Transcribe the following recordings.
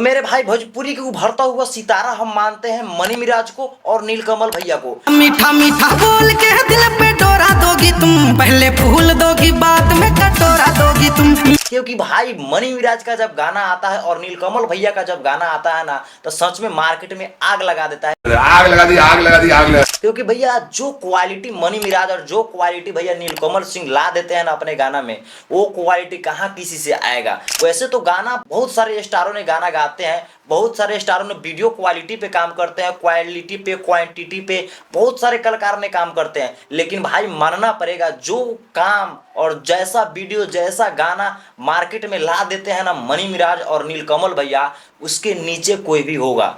तो मेरे भाई भोजपुरी के उभरता हुआ सितारा हम मानते हैं मनी मिराज को और नीलकमल भैया को। मीठा मीठा बोल के दिल पे डोरा दोगी तुम, पहले फूल दोगी बाद में कटोरा दोगी तुम। क्योंकि भाई मनी मिराज का जब गाना आता है और नीलकमल भैया का जब गाना आता है ना, तो सच में मार्केट में आग लगा देता है। आग लगा दी, आग लगा दी, आग लगा। क्योंकि भैया जो क्वालिटी मनी मिराज और जो क्वालिटी भैया नीलकमल सिंह ला देते हैं ना अपने गाना में, वो क्वालिटी कहाँ किसी से आएगा। वैसे तो गाना बहुत सारे स्टारों ने गाना गाते हैं, बहुत सारे स्टारों ने वीडियो क्वालिटी पे काम करते हैं, क्वालिटी पे क्वांटिटी पे बहुत सारे कलाकार ने काम करते हैं, लेकिन भाई मानना पड़ेगा जो काम और जैसा वीडियो जैसा गाना मार्केट में ला देते हैं ना मनी मिराज और नीलकमल भैया, उसके नीचे कोई भी होगा।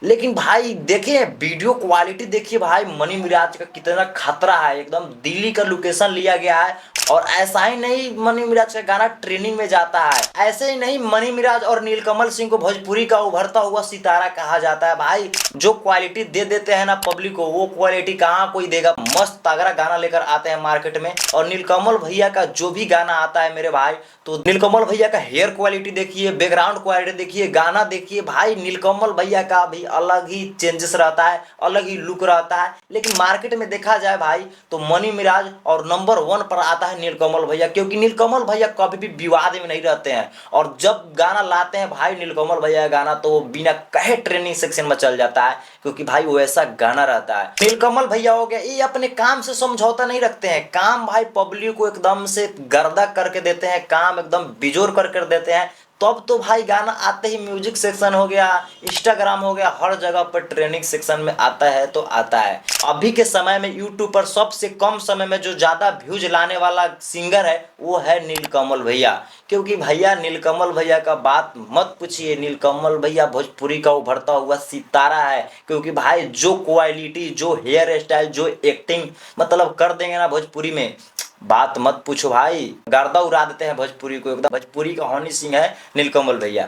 लेकिन भाई देखिए वीडियो क्वालिटी देखिए भाई मनी मिराज का कितना खतरा है, एकदम दिल्ली का लोकेशन लिया गया है। और ऐसा ही नहीं मनी मिराज का गाना ट्रेनिंग में जाता है, ऐसे ही नहीं मनी मिराज और नीलकमल सिंह को भोजपुरी का उभरता हुआ सितारा कहा जाता है। भाई जो क्वालिटी दे देते हैं ना पब्लिक को, वो क्वालिटी कहाँ कोई देगा। मस्त तगड़ा गाना लेकर आते हैं मार्केट में। और नीलकमल भैया का जो भी गाना आता है मेरे भाई, तो नीलकमल भैया का हेयर क्वालिटी देखिए, बैकग्राउंड क्वालिटी देखिए, गाना देखिए भाई, नीलकमल भैया का भी अलग ही चेंजेस रहता है, अलग ही लुक रहता है। लेकिन मार्केट में देखा जाए भाई तो मनी मिराज और नंबर 1 पर आता है नीलकमल भैया, क्योंकि नीलकमल भैया कभी भी विवाद में नहीं रहते हैं। और जब गाना लाते हैं भाई नीलकमल भैया का गाना, तो वो बिना कहे ट्रेनिंग सेक्शन में चल जाता है, क्योंकि भाई वो ऐसा गाना रहता है। नीलकमल भैया हो गया, ये अपने काम से समझौता नहीं रखते हैं। काम भाई पब्लिक को एकदम से गर्दा करके देते हैं, काम एकदम बिजोर कर देते हैं। तब तो भाई गाना आते ही म्यूजिक सेक्शन हो गया, इंस्टाग्राम हो गया, हर जगह पर ट्रेनिंग सेक्शन में आता है तो आता है। अभी के समय में यूट्यूब पर सबसे कम समय में जो ज्यादा व्यूज लाने वाला सिंगर है वो है नीलकमल भैया। क्योंकि भैया नीलकमल भैया का बात मत पूछिए, नीलकमल भैया भोजपुरी का उभरता हुआ सितारा है। क्योंकि भाई जो क्वालिटी, जो हेयर स्टाइल, जो एक्टिंग मतलब कर देंगे ना भोजपुरी में, बात मत पूछो भाई, गर्दा उड़ा देते हैं भोजपुरी को एकदम। भोजपुरी का हनी सिंह है नीलकमल भैया।